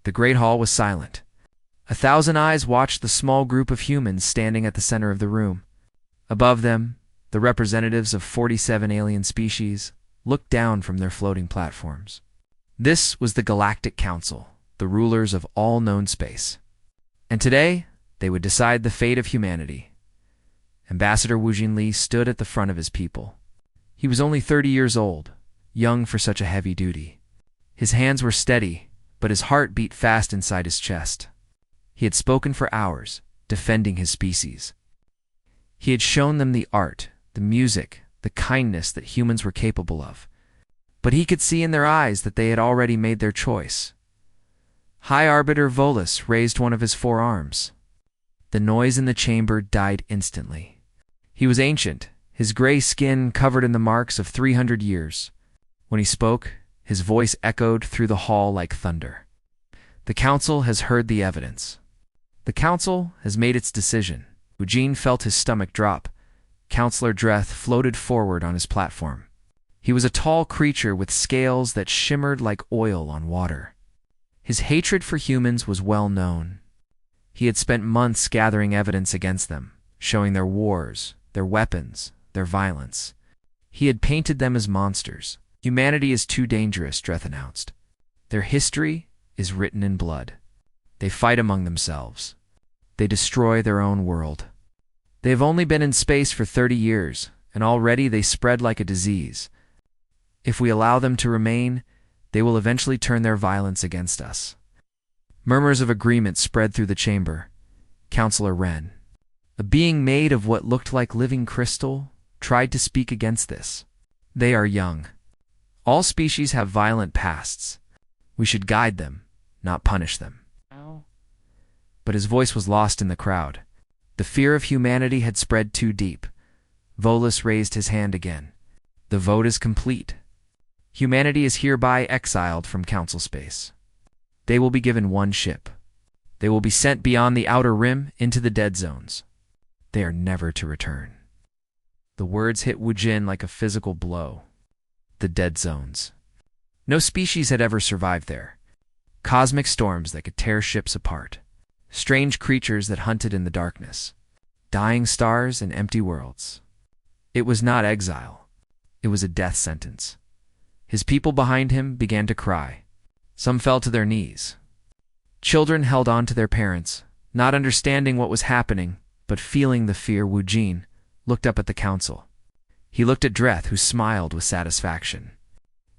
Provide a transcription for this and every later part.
The great hall was silent. 1,000 eyes watched the small group of humans standing at the center of the room. Above them, the representatives of 47 alien species looked down from their floating platforms. This was the Galactic Council, the rulers of all known space. And today, they would decide the fate of humanity. Ambassador Wu Jinli stood at the front of his people. He was only 30 years old, young for such a heavy duty. His hands were steady, but his heart beat fast inside his chest. He had spoken for hours, defending his species. He had shown them the art, the music, the kindness that humans were capable of. But he could see in their eyes that they had already made their choice. High Arbiter Volus raised one of his forearms. The noise in the chamber died instantly. He was ancient, his gray skin covered in the marks of 300 years. When he spoke, his voice echoed through the hall like thunder. The council has heard the evidence. The council has made its decision. Eugene felt his stomach drop. Counselor Dreth floated forward on his platform. He was a tall creature with scales that shimmered like oil on water. His hatred for humans was well known. He had spent months gathering evidence against them, showing their wars, their weapons, their violence. He had painted them as monsters. Humanity is too dangerous, Dreth announced. Their history is written in blood. They fight among themselves. They destroy their own world. They have only been in space for 30 years, and already they spread like a disease. If we allow them to remain, they will eventually turn their violence against us. Murmurs of agreement spread through the chamber. Counselor Wren, a being made of what looked like living crystal, tried to speak against this. They are young. All species have violent pasts. We should guide them, not punish them. But his voice was lost in the crowd. The fear of humanity had spread too deep. Volus raised his hand again. The vote is complete. Humanity is hereby exiled from Council space. They will be given one ship. They will be sent beyond the outer rim into the dead zones. They are never to return. The words hit Wu Jin like a physical blow. The dead zones. No species had ever survived there. Cosmic storms that could tear ships apart. Strange creatures that hunted in the darkness. Dying stars and empty worlds. It was not exile. It was a death sentence. His people behind him began to cry. Some fell to their knees. Children held on to their parents, not understanding what was happening, but feeling the fear. Wu Jin looked up at the council. He looked at Dreth, who smiled with satisfaction.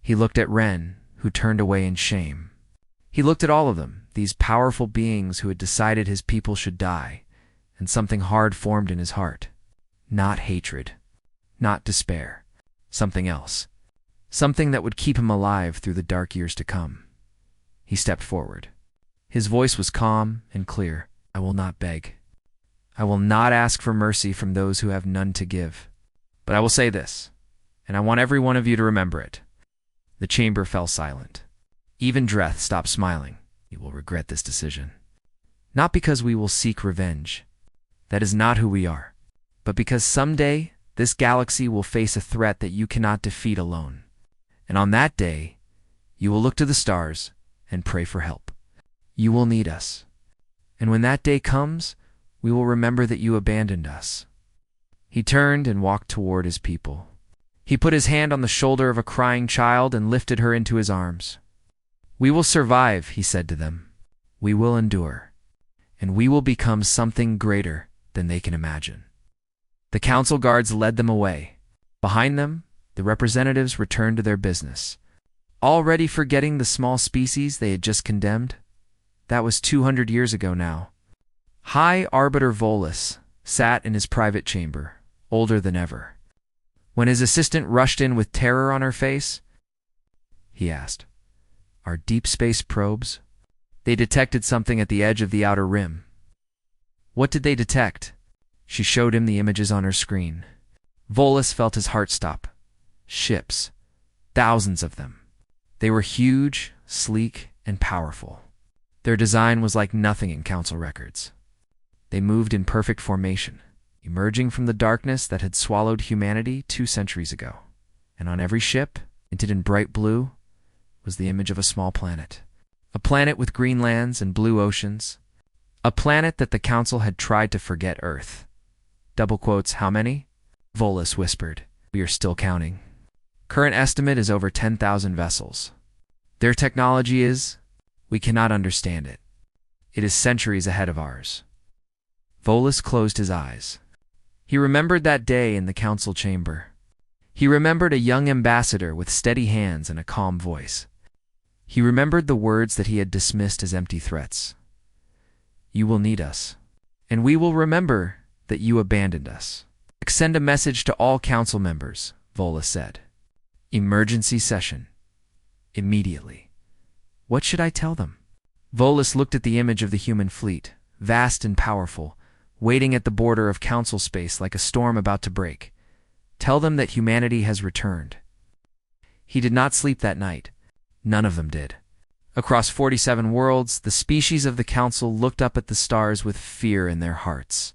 He looked at Wren, who turned away in shame. He looked at all of them, these powerful beings who had decided his people should die, and something hard formed in his heart. Not hatred, not despair, something else. Something that would keep him alive through the dark years to come. He stepped forward. His voice was calm and clear. I will not beg. I will not ask for mercy from those who have none to give. But I will say this, and I want every one of you to remember it. The chamber fell silent. Even Dreth stopped smiling. You will regret this decision. Not because we will seek revenge. That is not who we are. But because someday, this galaxy will face a threat that you cannot defeat alone. And on that day, you will look to the stars and pray for help. You will need us. And when that day comes, we will remember that you abandoned us. He turned and walked toward his people. He put his hand on the shoulder of a crying child and lifted her into his arms. We will survive, he said to them. We will endure. And we will become something greater than they can imagine. The council guards led them away. Behind them, the representatives returned to their business. Already forgetting the small species they had just condemned? That was 200 years ago now. High Arbiter Volus sat in his private chamber, older than ever. When his assistant rushed in with terror on her face, he asked, "Our deep space probes?" They detected something at the edge of the outer rim. What did they detect? She showed him the images on her screen. Volus felt his heart stop. Ships. Thousands of them. They were huge, sleek, and powerful. Their design was like nothing in council records. They moved in perfect formation, emerging from the darkness that had swallowed humanity 2 centuries ago. And on every ship, tinted in bright blue, was the image of a small planet. A planet with green lands and blue oceans. A planet that the Council had tried to forget Earth. Double quotes, how many? Volus whispered. We are still counting. Current estimate is over 10,000 vessels. Their technology is, we cannot understand it. It is centuries ahead of ours. Volus closed his eyes. He remembered that day in the council chamber. He remembered a young ambassador with steady hands and a calm voice. He remembered the words that he had dismissed as empty threats. You will need us, and we will remember that you abandoned us. Send a message to all council members, Volus said. Emergency session. Immediately. What should I tell them? Volus looked at the image of the human fleet, vast and powerful, waiting at the border of council space like a storm about to break. Tell them that humanity has returned. He did not sleep that night. None of them did. Across 47 worlds, the species of the council looked up at the stars with fear in their hearts.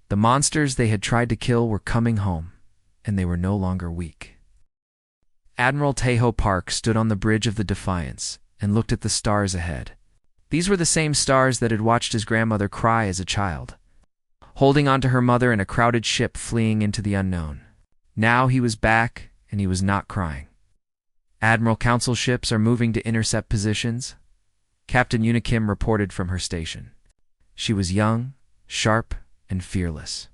The monsters they had tried to kill were coming home, and they were no longer weak. Admiral Tejo Park stood on the bridge of the Defiance and looked at the stars ahead. These were the same stars that had watched his grandmother cry as a child, holding onto her mother in a crowded ship fleeing into the unknown. Now he was back, and he was not crying. Admiral Council ships are moving to intercept positions, Captain Unikim reported from her station. She was young, sharp, and fearless.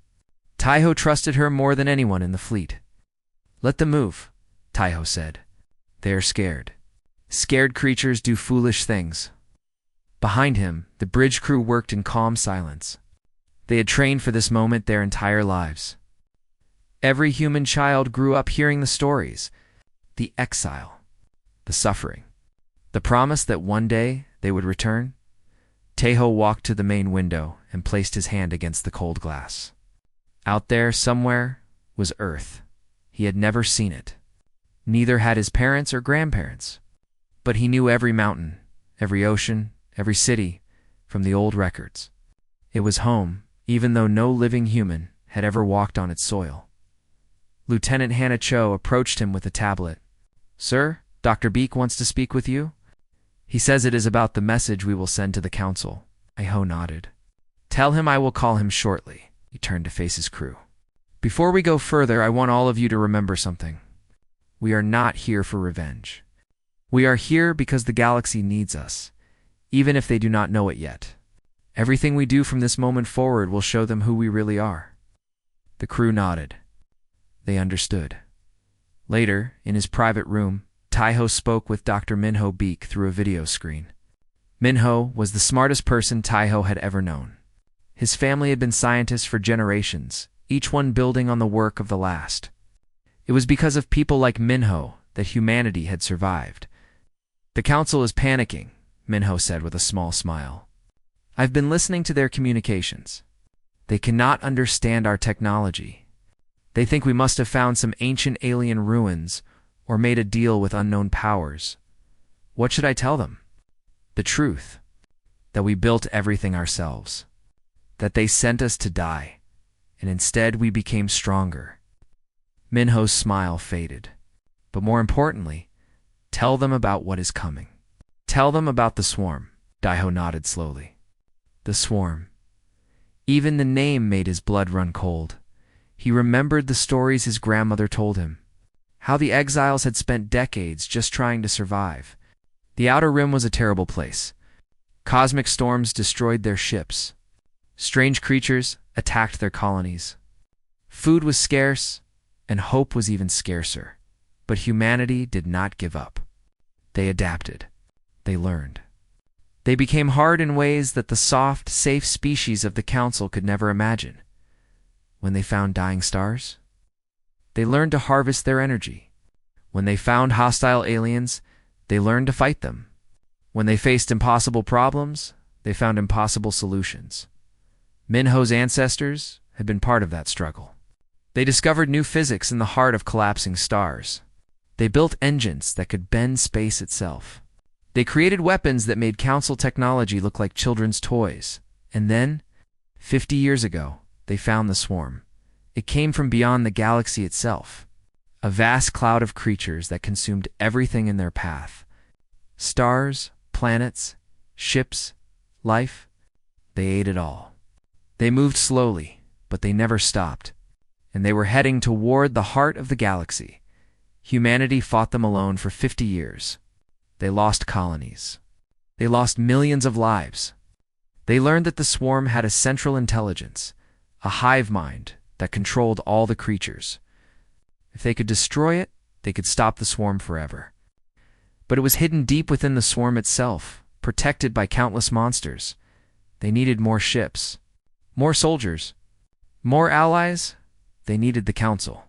Tejo trusted her more than anyone in the fleet. Let them move, Tejo said. They are scared. Scared creatures do foolish things. Behind him, the bridge crew worked in calm silence. They had trained for this moment their entire lives. Every human child grew up hearing the stories, the exile, the suffering, the promise that one day they would return. Tejo walked to the main window and placed his hand against the cold glass. Out there, somewhere, was Earth. He had never seen it. Neither had his parents or grandparents. But he knew every mountain, every ocean, every city, from the old records. It was home, even though no living human had ever walked on its soil. Lieutenant Hannah Cho approached him with a tablet. Sir, Dr. Beek wants to speak with you. He says it is about the message we will send to the council. Iho nodded. Tell him I will call him shortly. He turned to face his crew. Before we go further, I want all of you to remember something. We are not here for revenge. We are here because the galaxy needs us, even if they do not know it yet. Everything we do from this moment forward will show them who we really are. The crew nodded. They understood. Later, in his private room, Tejo spoke with Dr. Minho Beek through a video screen. Minho was the smartest person Tejo had ever known. His family had been scientists for generations, each one building on the work of the last. It was because of people like Minho that humanity had survived. The council is panicking, Minho said with a small smile. I've been listening to their communications. They cannot understand our technology. They think we must have found some ancient alien ruins or made a deal with unknown powers. What should I tell them? The truth. That we built everything ourselves. That they sent us to die, and instead we became stronger. Minho's smile faded. But more importantly, tell them about what is coming. Tell them about the swarm. Tejo nodded slowly. The swarm. Even the name made his blood run cold. He remembered the stories his grandmother told him. How the exiles had spent decades just trying to survive. The Outer Rim was a terrible place. Cosmic storms destroyed their ships. Strange creatures attacked their colonies. Food was scarce, and hope was even scarcer. But humanity did not give up. They adapted. They learned. They became hard in ways that the soft, safe species of the Council could never imagine. When they found dying stars, they learned to harvest their energy. When they found hostile aliens, they learned to fight them. When they faced impossible problems, they found impossible solutions. Minho's ancestors had been part of that struggle. They discovered new physics in the heart of collapsing stars. They built engines that could bend space itself. They created weapons that made Council technology look like children's toys. And then, 50 years ago, they found the swarm. It came from beyond the galaxy itself. A vast cloud of creatures that consumed everything in their path. Stars, planets, ships, life. They ate it all. They moved slowly, but they never stopped, and they were heading toward the heart of the galaxy. Humanity fought them alone for 50 years. They lost colonies. They lost millions of lives. They learned that the swarm had a central intelligence, a hive mind that controlled all the creatures. If they could destroy it, they could stop the swarm forever. But it was hidden deep within the swarm itself, protected by countless monsters. They needed more ships, more soldiers, more allies. They needed the council.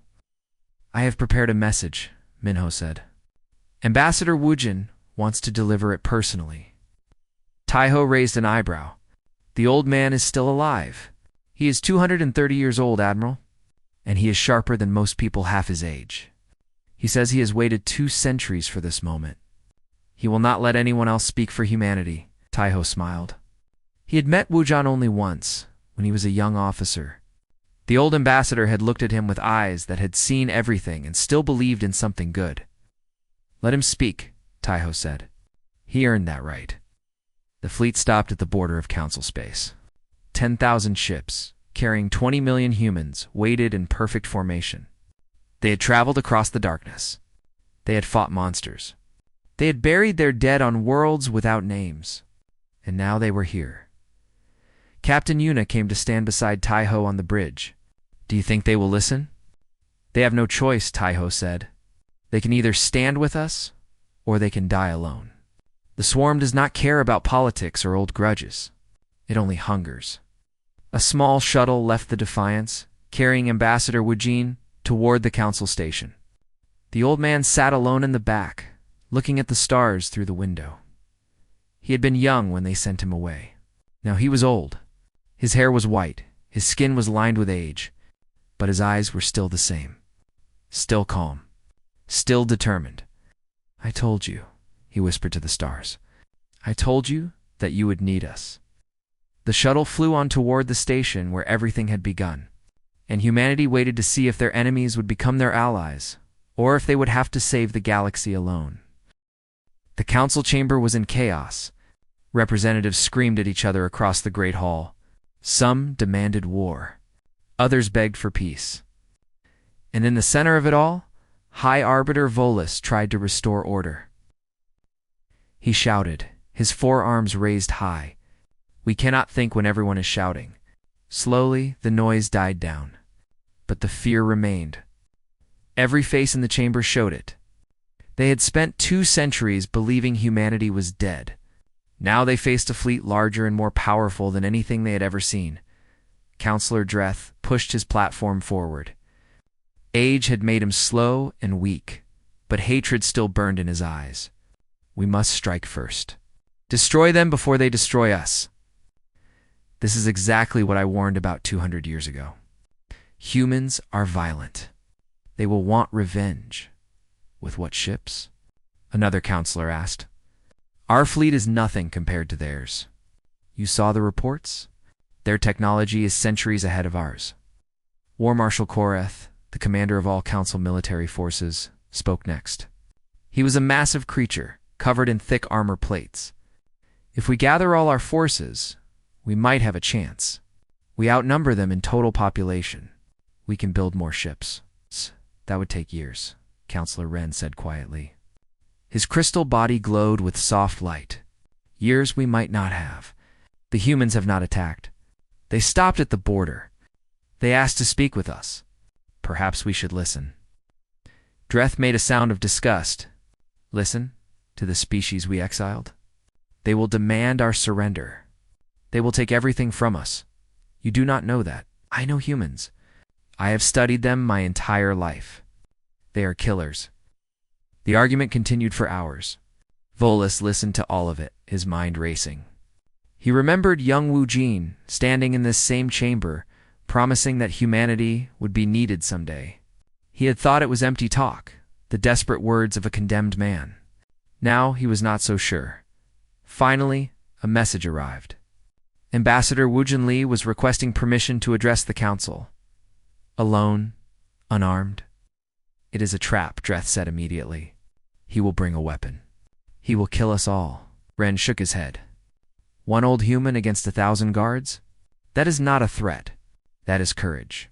"I have prepared a message," Minho said. "Ambassador Wujin wants to deliver it personally." Taiho raised an eyebrow. "The old man is still alive. He is 230 years old, Admiral, and he is sharper than most people half his age. He says he has waited 2 centuries for this moment. He will not let anyone else speak for humanity." Taiho smiled. He had met Wujin only once, when he was a young officer. The old ambassador had looked at him with eyes that had seen everything and still believed in something good. "Let him speak," Taiho said. "He earned that right." The fleet stopped at the border of Council space. 10,000 ships, carrying 20 million humans, waited in perfect formation. They had traveled across the darkness. They had fought monsters. They had buried their dead on worlds without names. And now they were here. Captain Yuna came to stand beside Taiho on the bridge. "Do you think they will listen?" "They have no choice," Taiho said. "They can either stand with us, or they can die alone. The swarm does not care about politics or old grudges. It only hungers." A small shuttle left the Defiance, carrying Ambassador Wujin toward the council station. The old man sat alone in the back, looking at the stars through the window. He had been young when they sent him away. Now he was old. His hair was white, his skin was lined with age, but his eyes were still the same. Still calm. Still determined. "I told you," he whispered to the stars. "I told you that you would need us." The shuttle flew on toward the station where everything had begun, and humanity waited to see if their enemies would become their allies, or if they would have to save the galaxy alone. The council chamber was in chaos. Representatives screamed at each other across the Great Hall. Some demanded war. Others begged for peace. And in the center of it all, High Arbiter Volus tried to restore order. He shouted, his forearms raised high. We cannot think when everyone is shouting. Slowly, the noise died down. But the fear remained. Every face in the chamber showed it. They had spent 2 centuries believing humanity was dead. Now they faced a fleet larger and more powerful than anything they had ever seen. Counselor Dreth pushed his platform forward. Age had made him slow and weak, but hatred still burned in his eyes. "We must strike first. Destroy them before they destroy us." This is exactly what I warned about 200 years ago. Humans are violent. They will want revenge. With what ships? Another counselor asked. Our fleet is nothing compared to theirs. You saw the reports? Their technology is centuries ahead of ours. War Marshal Koreth, the commander of all council military forces, spoke next. He was a massive creature, covered in thick armor plates. If we gather all our forces, we might have a chance. We outnumber them in total population. We can build more ships. That would take years, Counselor Wren said quietly. His crystal body glowed with soft light. Years we might not have. The humans have not attacked. They stopped at the border. They asked to speak with us. Perhaps we should listen. Dreth made a sound of disgust. Listen to the species we exiled? They will demand our surrender. They will take everything from us. You do not know that. I know humans. I have studied them my entire life. They are killers. The argument continued for hours. Volus listened to all of it, his mind racing. He remembered young Wujin standing in this same chamber, promising that humanity would be needed someday. He had thought it was empty talk, the desperate words of a condemned man. Now he was not so sure. Finally, a message arrived. Ambassador Wujin Li was requesting permission to address the council. Alone, unarmed. It is a trap, Dreth said immediately. He will bring a weapon. He will kill us all. Ren shook his head. One old human against 1,000 guards? That is not a threat. That is courage.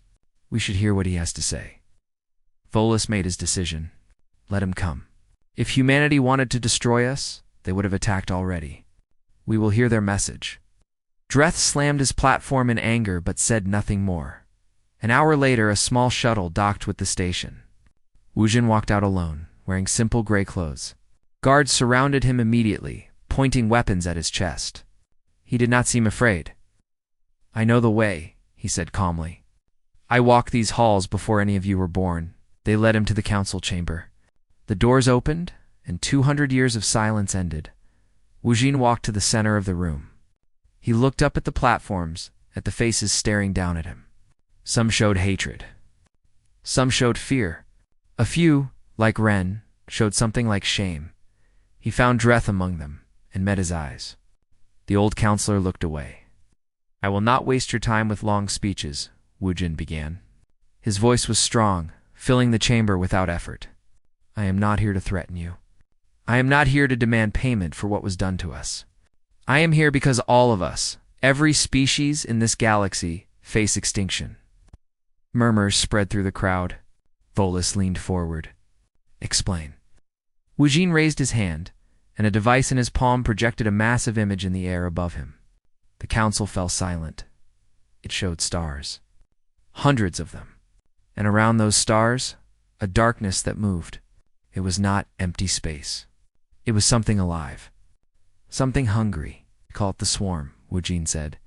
We should hear what he has to say. Volus made his decision. Let him come. If humanity wanted to destroy us, they would have attacked already. We will hear their message. Dreth slammed his platform in anger but said nothing more. An hour later, a small shuttle docked with the station. Wujin walked out alone, wearing simple gray clothes. Guards surrounded him immediately, pointing weapons at his chest. He did not seem afraid. I know the way, he said calmly. I walked these halls before any of you were born. They led him to the council chamber. The doors opened, and 200 years of silence ended. Wujin walked to the center of the room. He looked up at the platforms, at the faces staring down at him. Some showed hatred. Some showed fear. A few, like Ren, showed something like shame. He found Dreth among them, and met his eyes. The old counselor looked away. I will not waste your time with long speeches, Wujin began. His voice was strong, filling the chamber without effort. I am not here to threaten you. I am not here to demand payment for what was done to us. I am here because all of us, every species in this galaxy, face extinction. Murmurs spread through the crowd. Volus leaned forward. Explain. Wujin raised his hand, and a device in his palm projected a massive image in the air above him. The council fell silent. It showed stars. Hundreds of them. And around those stars, a darkness that moved. It was not empty space. It was something alive. Something hungry. Call it the swarm, Wujin said.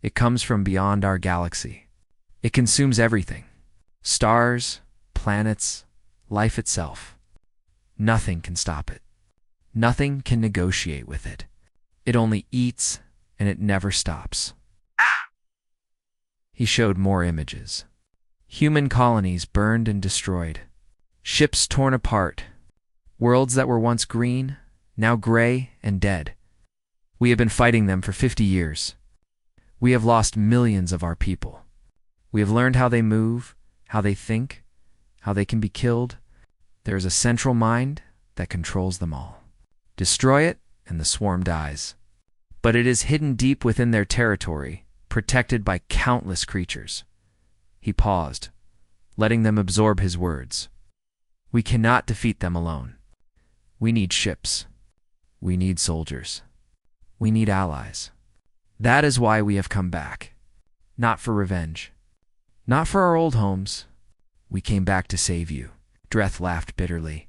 It comes from beyond our galaxy. It consumes everything. Stars, planets, life itself. Nothing can stop it. Nothing can negotiate with it. It only eats, and it never stops. He showed more images. Human colonies burned and destroyed. Ships torn apart. Worlds that were once green, now gray and dead. We have been fighting them for 50 years. We have lost millions of our people. We have learned how they move, how they think, how they can be killed. There is a central mind that controls them all. Destroy it, and the swarm dies. But it is hidden deep within their territory, protected by countless creatures. He paused, letting them absorb his words. We cannot defeat them alone. We need ships. We need soldiers. We need allies. That is why we have come back. Not for revenge. Not for our old homes. We came back to save you. Dreth laughed bitterly.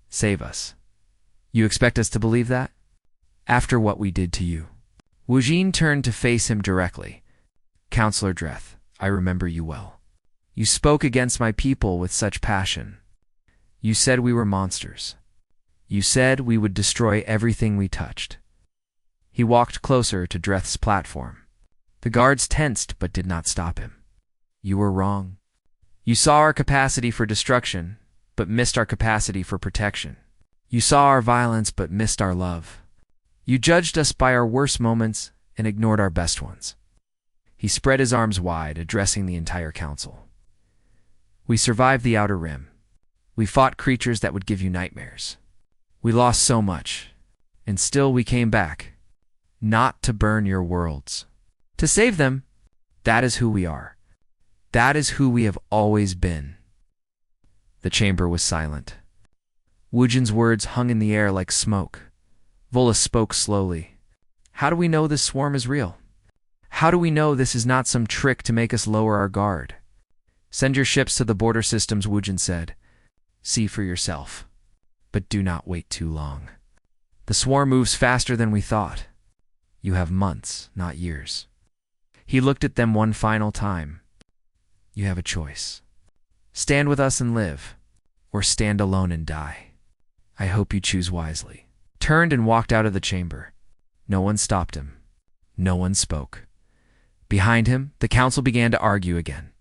Save us. You expect us to believe that? After what we did to you. Wujin turned to face him directly. Counselor Dreth, I remember you well. You spoke against my people with such passion. You said we were monsters. You said we would destroy everything we touched. He walked closer to Dreth's platform. The guards tensed but did not stop him. You were wrong. You saw our capacity for destruction, but missed our capacity for protection. You saw our violence but missed our love. You judged us by our worst moments and ignored our best ones. He spread his arms wide, addressing the entire council. We survived the Outer Rim. We fought creatures that would give you nightmares. We lost so much, and still we came back. Not to burn your worlds. To save them. That is who we are. That is who we have always been. The chamber was silent. Wujin's words hung in the air like smoke. Volus spoke slowly. How do we know this swarm is real? How do we know this is not some trick to make us lower our guard? Send your ships to the border systems, Wujin said. See for yourself. But do not wait too long. The swarm moves faster than we thought. You have months, not years. He looked at them one final time. You have a choice. Stand with us and live, or stand alone and die. I hope you choose wisely. Turned and walked out of the chamber. No one stopped him. No one spoke. Behind him, the council began to argue again.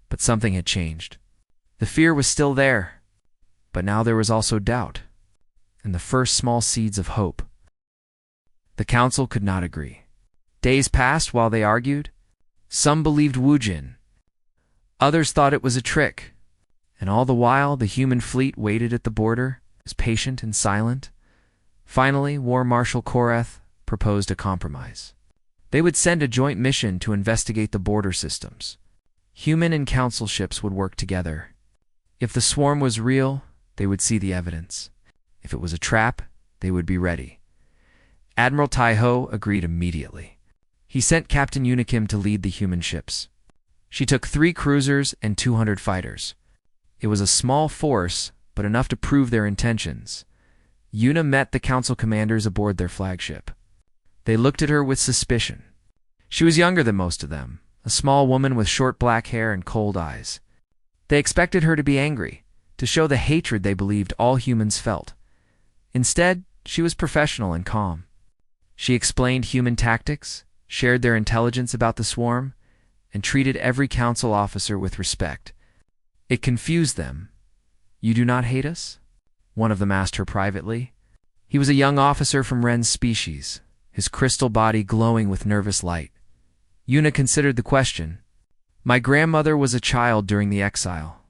But something had changed. The fear was still there, but now there was also doubt, and the first small seeds of hope. The council could not agree. Days passed while they argued. Some believed Wujin. Others thought it was a trick. And all the while, the human fleet waited at the border, as patient and silent. Finally, War Marshal Korath proposed a compromise. They would send a joint mission to investigate the border systems. Human and council ships would work together. If the swarm was real, they would see the evidence. If it was a trap, they would be ready. Admiral Tai-Ho agreed immediately. He sent Captain Unikim to lead the human ships. She took 3 cruisers and 200 fighters. It was a small force, but enough to prove their intentions. Yuna met the council commanders aboard their flagship. They looked at her with suspicion. She was younger than most of them, a small woman with short black hair and cold eyes. They expected her to be angry, to show the hatred they believed all humans felt. Instead, she was professional and calm. She explained human tactics, shared their intelligence about the swarm, and treated every council officer with respect. It confused them. "You do not hate us?" one of them asked her privately. He was a young officer from Ren's species, his crystal body glowing with nervous light. Yuna considered the question. "My grandmother was a child during the exile.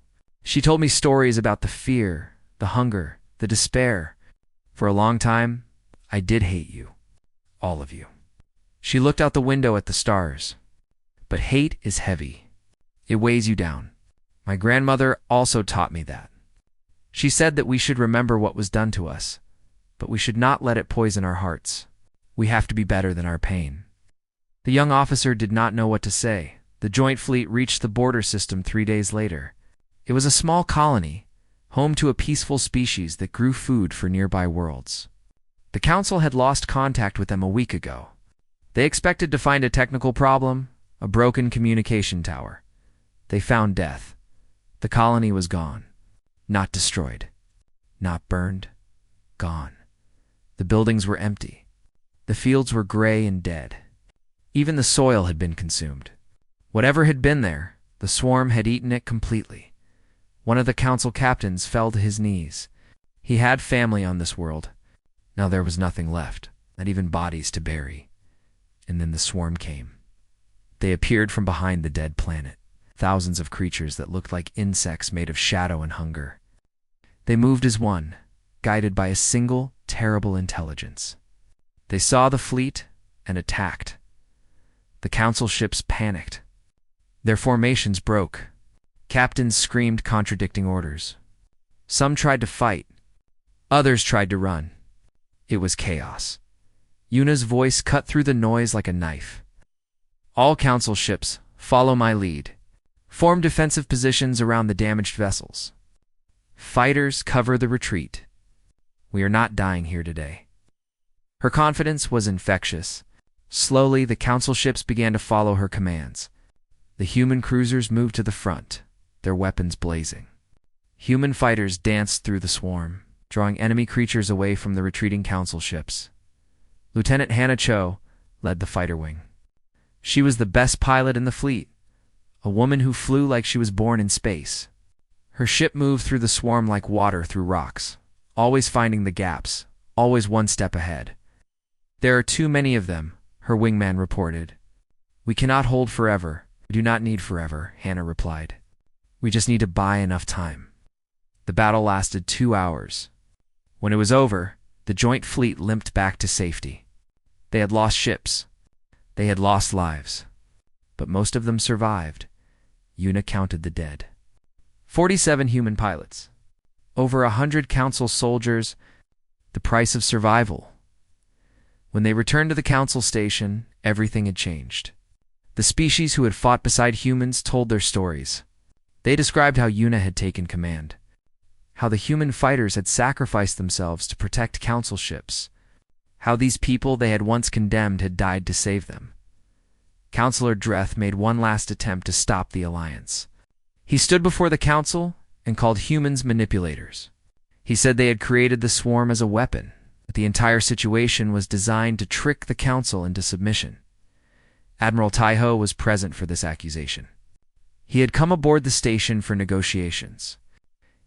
She told me stories about the fear, the hunger, the despair. For a long time, I did hate you. All of you." She looked out the window at the stars. "But hate is heavy. It weighs you down. My grandmother also taught me that. She said that we should remember what was done to us, but we should not let it poison our hearts. We have to be better than our pain." The young officer did not know what to say. The joint fleet reached the border system 3 days later. It was a small colony, home to a peaceful species that grew food for nearby worlds. The council had lost contact with them a week ago. They expected to find a technical problem, a broken communication tower. They found death. The colony was gone. Not destroyed. Not burned. Gone. The buildings were empty. The fields were gray and dead. Even the soil had been consumed. Whatever had been there, the swarm had eaten it completely. One of the council captains fell to his knees. He had family on this world. Now there was nothing left, not even bodies to bury. And then the swarm came. They appeared from behind the dead planet, thousands of creatures that looked like insects made of shadow and hunger. They moved as one, guided by a single, terrible intelligence. They saw the fleet and attacked. The council ships panicked. Their formations broke. Captains screamed contradicting orders. Some tried to fight. Others tried to run. It was chaos. Yuna's voice cut through the noise like a knife. "All council ships, follow my lead. Form defensive positions around the damaged vessels. Fighters, cover the retreat. We are not dying here today." Her confidence was infectious. Slowly, the council ships began to follow her commands. The human cruisers moved to the front, their weapons blazing. Human fighters danced through the swarm, drawing enemy creatures away from the retreating council ships. Lieutenant Hannah Cho led the fighter wing. She was the best pilot in the fleet, a woman who flew like she was born in space. Her ship moved through the swarm like water through rocks, always finding the gaps, always one step ahead. "There are too many of them," her wingman reported. "We cannot hold forever. We do not need forever," Hannah replied. "We just need to buy enough time." The battle lasted 2 hours. When it was over, the joint fleet limped back to safety. They had lost ships. They had lost lives. But most of them survived. Yuna counted the dead. 47 human pilots. Over 100 council soldiers. The price of survival. When they returned to the council station, everything had changed. The species who had fought beside humans told their stories. They described how Yuna had taken command, how the human fighters had sacrificed themselves to protect council ships, how these people they had once condemned had died to save them. Counselor Dreth made one last attempt to stop the alliance. He stood before the council and called humans manipulators. He said they had created the swarm as a weapon, but the entire situation was designed to trick the council into submission. Admiral Tai-Ho was present for this accusation. He had come aboard the station for negotiations.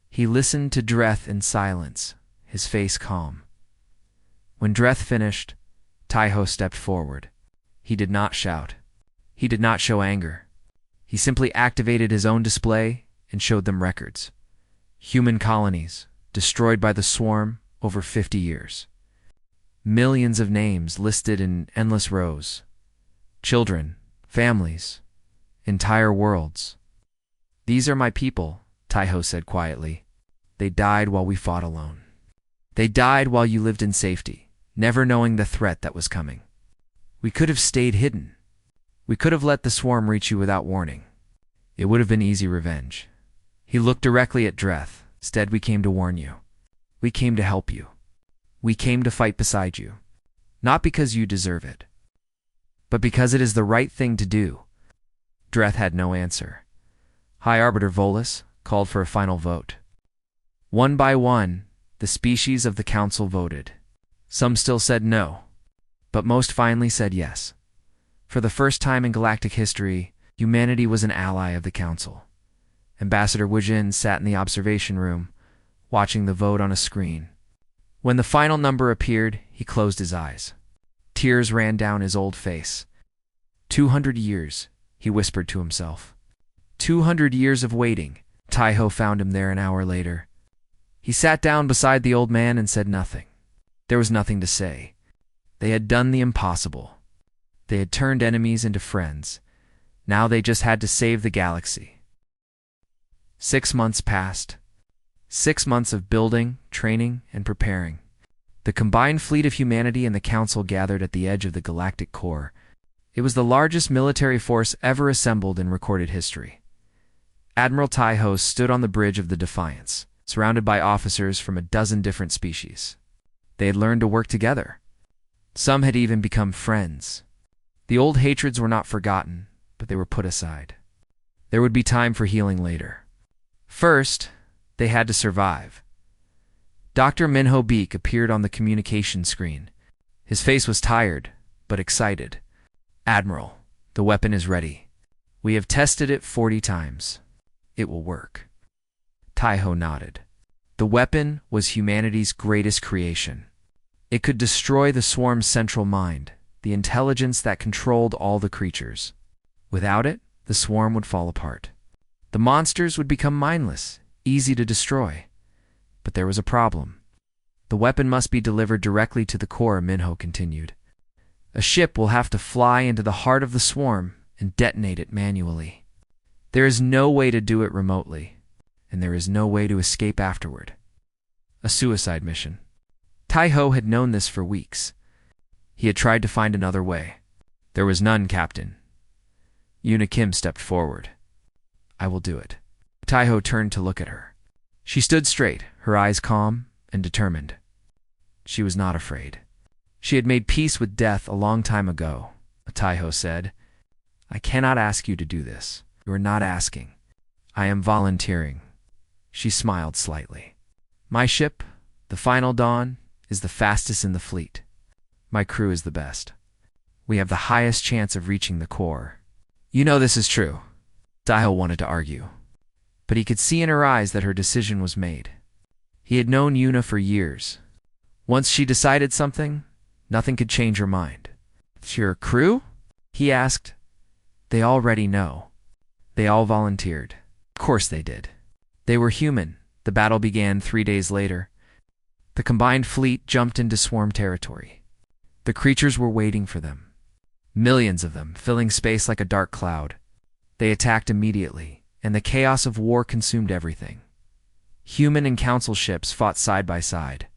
He listened to Dreth in silence, his face calm. When Dreth finished, Tai-Ho stepped forward. He did not shout. He did not show anger. He simply activated his own display and showed them records. Human colonies, destroyed by the swarm over 50 years. Millions of names listed in endless rows. Children, families, entire worlds. "These are my people," Taiho said quietly. "They died while we fought alone. They died while you lived in safety, never knowing the threat that was coming. We could have stayed hidden. We could have let the swarm reach you without warning. It would have been easy revenge." He looked directly at Dreth. "Instead, we came to warn you. We came to help you. We came to fight beside you. Not because you deserve it, but because it is the right thing to do." Dreth had no answer. High Arbiter Volus called for a final vote. One by one, the species of the council voted. Some still said no, but most finally said yes. For the first time in galactic history, humanity was an ally of the council. Ambassador Wujin sat in the observation room, watching the vote on a screen. When the final number appeared, he closed his eyes. Tears ran down his old face. 200 years, he whispered to himself. 200 years of waiting. Taiho found him there an hour later. He sat down beside the old man and said nothing. There was nothing to say. They had done the impossible. They had turned enemies into friends. Now they just had to save the galaxy. 6 months passed. 6 months of building, training, and preparing. The combined fleet of humanity and the council gathered at the edge of the galactic core. It was the largest military force ever assembled in recorded history. Admiral Taiho stood on the bridge of the Defiance, surrounded by officers from a dozen different species. They had learned to work together. Some had even become friends. The old hatreds were not forgotten, but they were put aside. There would be time for healing later. First, they had to survive. Dr. Minho Beek appeared on the communication screen. His face was tired, but excited. "Admiral, the weapon is ready. We have tested it 40 times. It will work." Taiho nodded. The weapon was humanity's greatest creation. It could destroy the swarm's central mind, the intelligence that controlled all the creatures. Without it, the swarm would fall apart. The monsters would become mindless, easy to destroy. But there was a problem. The weapon must be delivered directly to the core, Minho continued. A ship will have to fly into the heart of the swarm and detonate it manually. There is no way to do it remotely, and there is no way to escape afterward. A suicide mission. Taiho had known this for weeks. He had tried to find another way. "There was none, Captain." Yuna Kim stepped forward. "I will do it." Taiho turned to look at her. She stood straight, her eyes calm and determined. She was not afraid. She had made peace with death a long time ago. Taiho said, "I cannot ask you to do this. You are not asking. I am volunteering." She smiled slightly. "My ship, the Final Dawn, is the fastest in the fleet. My crew is the best. We have the highest chance of reaching the core." "You know this is true." Taiho wanted to argue, but he could see in her eyes that her decision was made. He had known Yuna for years. Once she decided something, nothing could change her mind. "It's your crew?" he asked. "They already know." They all volunteered. Of course they did. They were human. The battle began 3 days later. The combined fleet jumped into swarm territory. The creatures were waiting for them. Millions of them, filling space like a dark cloud. They attacked immediately, and the chaos of war consumed everything. Human and council ships fought side by side.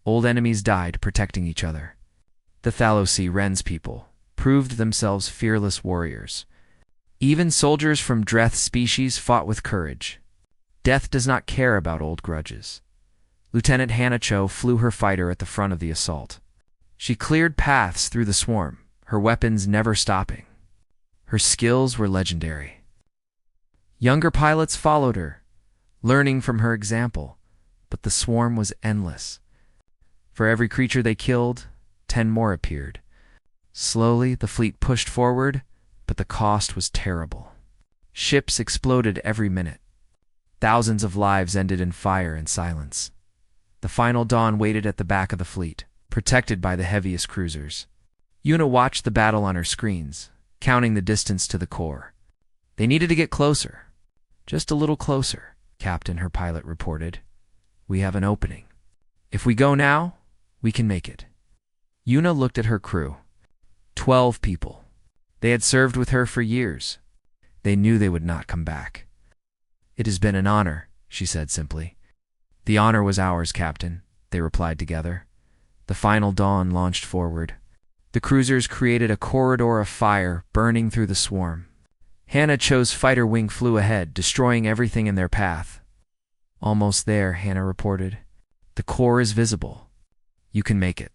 Old enemies died protecting each other. The Thalosi Wren's people proved themselves fearless warriors. Even soldiers from Dreth's species fought with courage. Death does not care about old grudges. Lieutenant Hanacho flew her fighter at the front of the assault. She cleared paths through the swarm, her weapons never stopping. Her skills were legendary. Younger pilots followed her, learning from her example, but the swarm was endless. For every creature they killed, 10 more appeared. Slowly, the fleet pushed forward, but the cost was terrible. Ships exploded every minute. Thousands of lives ended in fire and silence. The Final Dawn waited at the back of the fleet, protected by the heaviest cruisers. Yuna watched the battle on her screens, counting the distance to the core. They needed to get closer. "Just a little closer," Captain, her pilot, reported. "We have an opening. If we go now, we can make it." Yuna looked at her crew. 12 people. They had served with her for years. They knew they would not come back. "It has been an honor," she said simply. "The honor was ours, Captain," they replied together. The final dawn launched forward. The cruisers created a corridor of fire burning through the swarm. Hannah Cho's fighter wing flew ahead, destroying everything in their path. "Almost there," Hannah reported. "The core is visible. You can make it."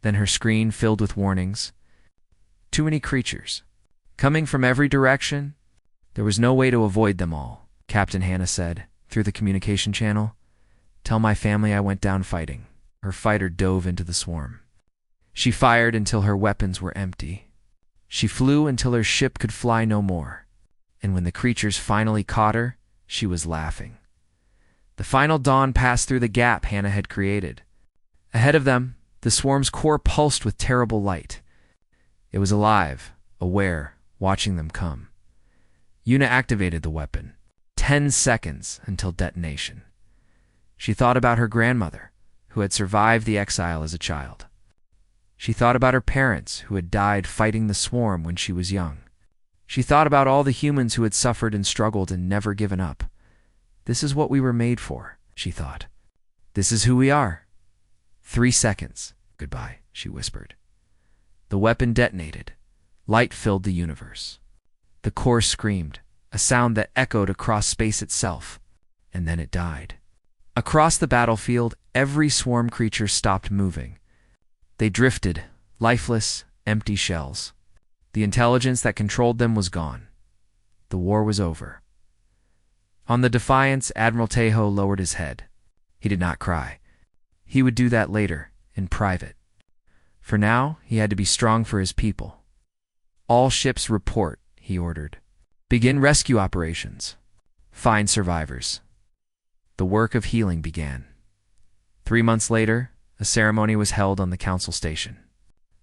Then her screen filled with warnings. Too many creatures. Coming from every direction. There was no way to avoid them all, Captain Hannah said, through the communication channel. "Tell my family I went down fighting." Her fighter dove into the swarm. She fired until her weapons were empty. She flew until her ship could fly no more. And when the creatures finally caught her, she was laughing. The final dawn passed through the gap Hannah had created. Ahead of them, the swarm's core pulsed with terrible light. It was alive, aware, watching them come. Yuna activated the weapon. 10 seconds until detonation. She thought about her grandmother, who had survived the exile as a child. She thought about her parents, who had died fighting the swarm when she was young. She thought about all the humans who had suffered and struggled and never given up. "This is what we were made for," she thought. "This is who we are." 3 seconds. "Goodbye," she whispered. The weapon detonated. Light filled the universe. The core screamed, a sound that echoed across space itself, and then it died. Across the battlefield, every swarm creature stopped moving. They drifted, lifeless, empty shells. The intelligence that controlled them was gone. The war was over. On the Defiance, Admiral Tejo lowered his head. He did not cry. He would do that later, in private. For now, he had to be strong for his people. "All ships report," he ordered. "Begin rescue operations. Find survivors." The work of healing began. 3 months later, a ceremony was held on the Council Station.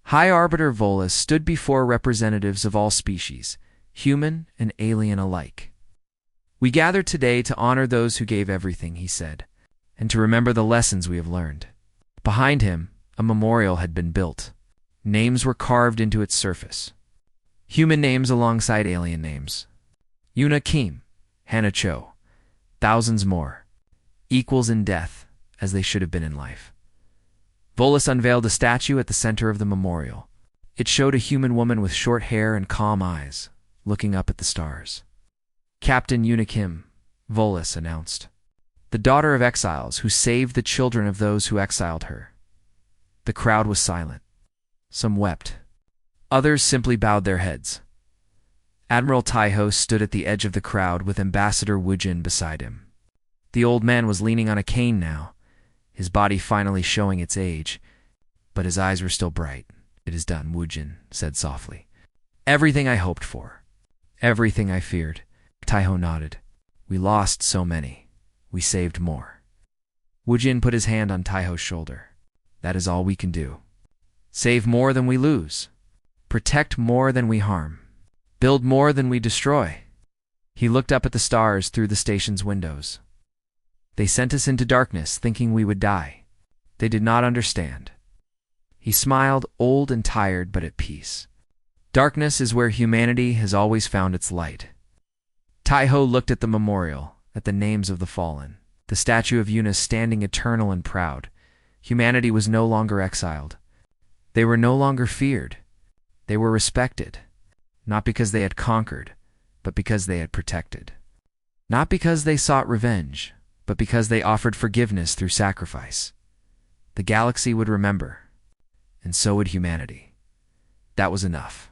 High Arbiter Volus stood before representatives of all species, human and alien alike. "We gather today to honor those who gave everything," he said, "and to remember the lessons we have learned." Behind him, a memorial had been built. Names were carved into its surface. Human names alongside alien names. Yuna Kim, Hannah Cho, thousands more. Equals in death, as they should have been in life. Volus unveiled a statue at the center of the memorial. It showed a human woman with short hair and calm eyes, looking up at the stars. "Captain Yuna Kim," Volus announced. "The daughter of exiles who saved the children of those who exiled her." The crowd was silent. Some wept. Others simply bowed their heads. Admiral Tejo stood at the edge of the crowd with Ambassador Wujin beside him. The old man was leaning on a cane now, his body finally showing its age, but his eyes were still bright. "It is done," Wujin said softly. "Everything I hoped for. Everything I feared." Tejo nodded. "We lost so many. We saved more." Wujin put his hand on Tejo's shoulder. "That is all we can do. Save more than we lose. Protect more than we harm. Build more than we destroy." He looked up at the stars through the station's windows. "They sent us into darkness thinking we would die. They did not understand." He smiled, old and tired, but at peace. Darkness is where humanity has always found its light. Tejo looked at the memorial, at the names of the fallen, the statue of Yuna standing eternal and proud. Humanity was no longer exiled. They were no longer feared. They were respected, not because they had conquered, but because they had protected. Not because they sought revenge, but because they offered forgiveness through sacrifice. The galaxy would remember, and so would humanity. That was enough.